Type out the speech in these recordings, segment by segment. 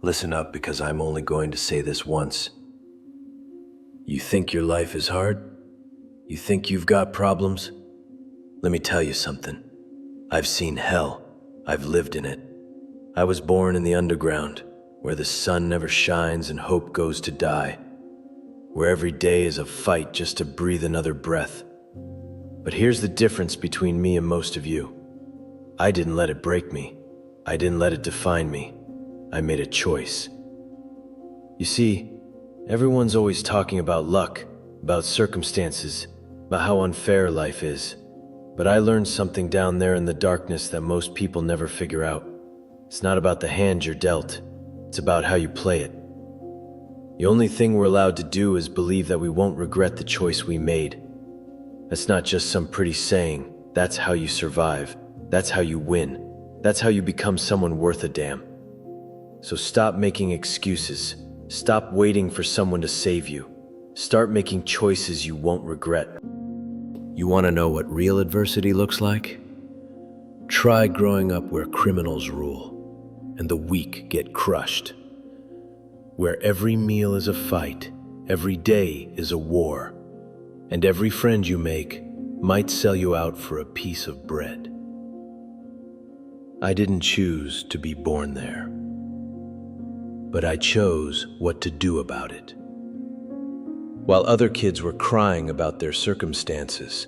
Listen up, because I'm only going to say this once. You think your life is hard? You think you've got problems? Let me tell you something. I've seen hell. I've lived in it. I was born in the underground, where the sun never shines and hope goes to die, where every day is a fight just to breathe another breath. But here's the difference between me and most of you. I didn't let it break me. I didn't let it define me. I made a choice. You see, everyone's always talking about luck, about circumstances, about how unfair life is. But I learned something down there in the darkness that most people never figure out. It's not about the hand you're dealt. It's about how you play it. The only thing we're allowed to do is believe that we won't regret the choice we made. That's not just some pretty saying. That's how you survive. That's how you win. That's how you become someone worth a damn. So stop making excuses. Stop waiting for someone to save you. Start making choices you won't regret. You want to know what real adversity looks like? Try growing up where criminals rule and the weak get crushed. Where every meal is a fight, every day is a war, and every friend you make might sell you out for a piece of bread. I didn't choose to be born there, but I chose what to do about it. While other kids were crying about their circumstances,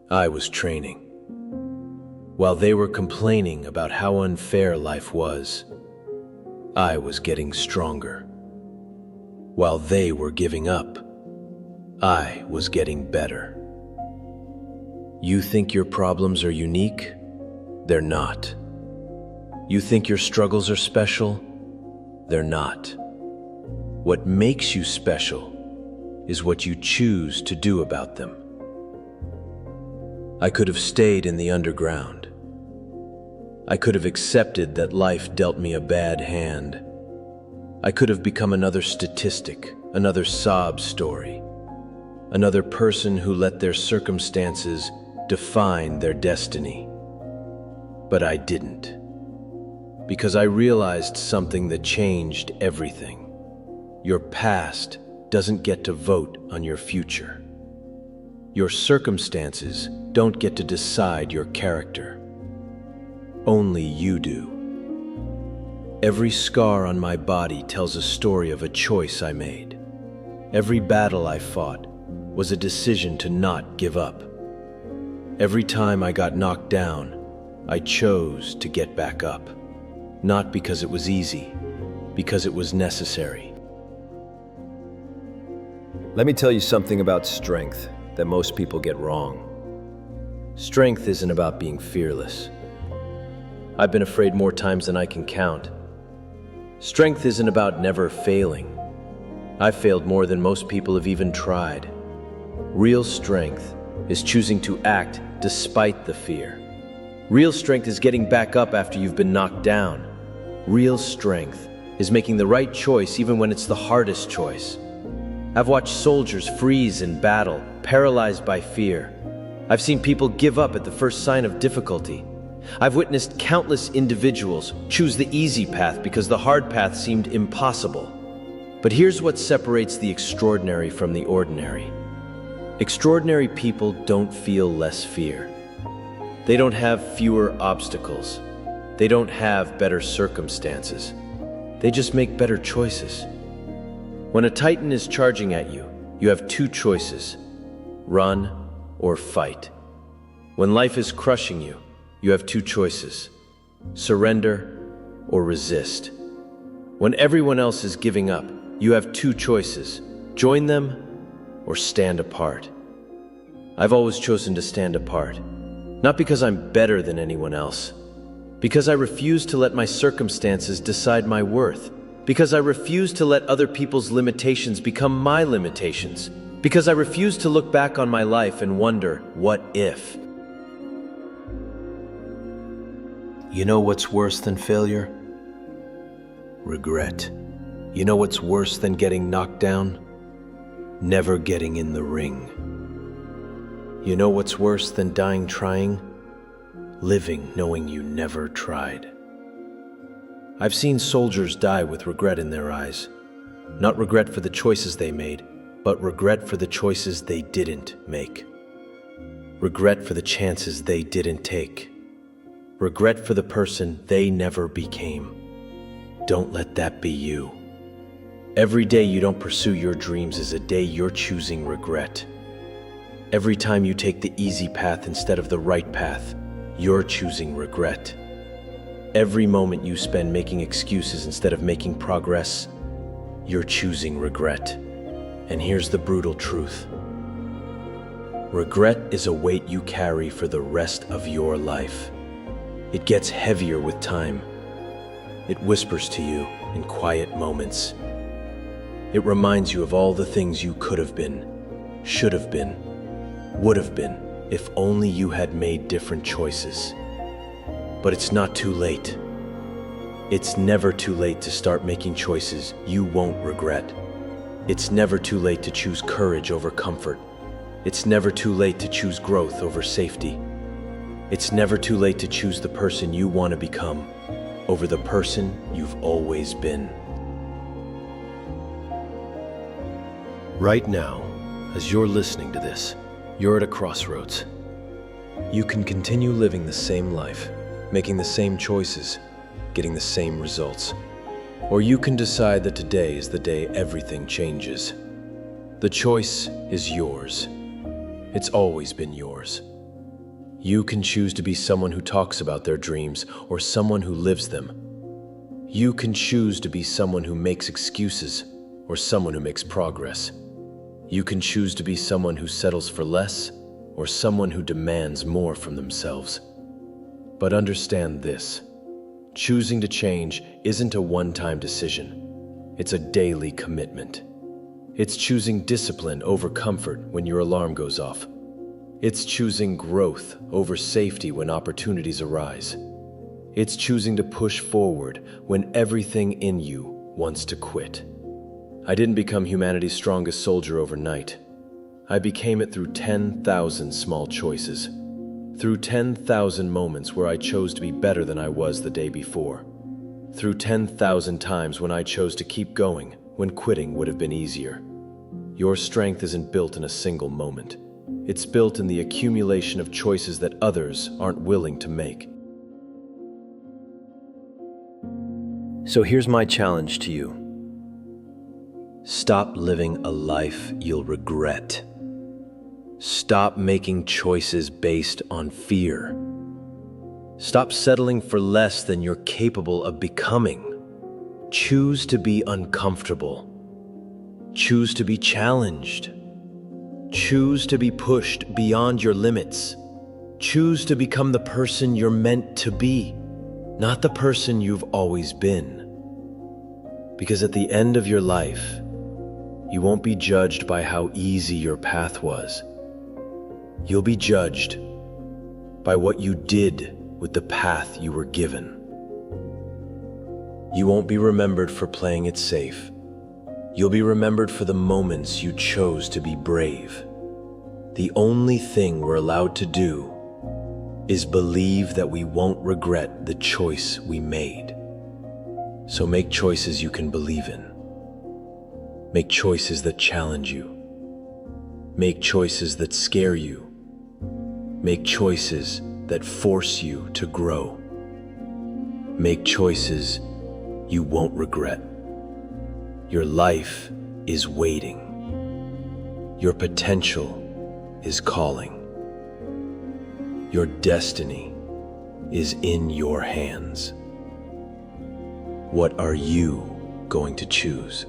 I was training. While they were complaining about how unfair life was, I was getting stronger. While they were giving up, I was getting better. You think your problems are unique? They're not. You think your struggles are special? They're not. What makes you special is what you choose to do about them. I could have stayed in the underground. I could have accepted that life dealt me a bad hand. I could have become another statistic, another sob story, another person who let their circumstances define their destiny. But I didn't, because I realized something that changed everything. Your past doesn't get to vote on your future. Your circumstances don't get to decide your character. Only you do. Every scar on my body tells a story of a choice I made. Every battle I fought was a decision to not give up. Every time I got knocked down, I chose to get back up. Not because it was easy, because it was necessary. Let me tell you something about strength that most people get wrong. Strength isn't about being fearless. I've been afraid more times than I can count. Strength isn't about never failing. I've failed more than most people have even tried. Real strength is choosing to act despite the fear. Real strength is getting back up after you've been knocked down. Real strength is making the right choice even when it's the hardest choice. I've watched soldiers freeze in battle, paralyzed by fear. I've seen people give up at the first sign of difficulty. I've witnessed countless individuals choose the easy path because the hard path seemed impossible. But here's what separates the extraordinary from the ordinary. Extraordinary people don't feel less fear. They don't have fewer obstacles. They don't have better circumstances. They just make better choices. When a titan is charging at you, you have two choices: run or fight. When life is crushing you, you have two choices: surrender or resist. When everyone else is giving up, you have two choices: join them or stand apart. I've always chosen to stand apart, not because I'm better than anyone else, because I refuse to let my circumstances decide my worth, because I refuse to let other people's limitations become my limitations, because I refuse to look back on my life and wonder, what if? You know what's worse than failure? Regret. You know what's worse than getting knocked down? Never getting in the ring. You know what's worse than dying trying? Living knowing you never tried. I've seen soldiers die with regret in their eyes. Not regret for the choices they made, but regret for the choices they didn't make. Regret for the chances they didn't take. Regret for the person they never became. Don't let that be you. Every day you don't pursue your dreams is a day you're choosing regret. Every time you take the easy path instead of the right path, you're choosing regret. Every moment you spend making excuses instead of making progress, you're choosing regret. And here's the brutal truth. Regret is a weight you carry for the rest of your life. It gets heavier with time. It whispers to you in quiet moments. It reminds you of all the things you could have been, should have been, would have been, if only you had made different choices. But it's not too late. It's never too late to start making choices you won't regret. It's never too late to choose courage over comfort. It's never too late to choose growth over safety. It's never too late to choose the person you want to become over the person you've always been. Right now, as you're listening to this, you're at a crossroads. You can continue living the same life, making the same choices, getting the same results. Or you can decide that today is the day everything changes. The choice is yours. It's always been yours. You can choose to be someone who talks about their dreams or someone who lives them. You can choose to be someone who makes excuses or someone who makes progress. You can choose to be someone who settles for less or someone who demands more from themselves. But understand this. Choosing to change isn't a one-time decision. It's a daily commitment. It's choosing discipline over comfort when your alarm goes off. It's choosing growth over safety when opportunities arise. It's choosing to push forward when everything in you wants to quit. I didn't become humanity's strongest soldier overnight. I became it through 10,000 small choices. Through 10,000 moments where I chose to be better than I was the day before. Through 10,000 times when I chose to keep going when quitting would have been easier. Your strength isn't built in a single moment. It's built in the accumulation of choices that others aren't willing to make. So here's my challenge to you. Stop living a life you'll regret. Stop making choices based on fear. Stop settling for less than you're capable of becoming. Choose to be uncomfortable. Choose to be challenged. Choose to be pushed beyond your limits. Choose to become the person you're meant to be, not the person you've always been. Because at the end of your life, you won't be judged by how easy your path was. You'll be judged by what you did with the path you were given. You won't be remembered for playing it safe. You'll be remembered for the moments you chose to be brave. The only thing we're allowed to do is believe that we won't regret the choice we made. So make choices you can believe in. Make choices that challenge you. Make choices that scare you. Make choices that force you to grow. Make choices you won't regret. Your life is waiting. Your potential is calling. Your destiny is in your hands. What are you going to choose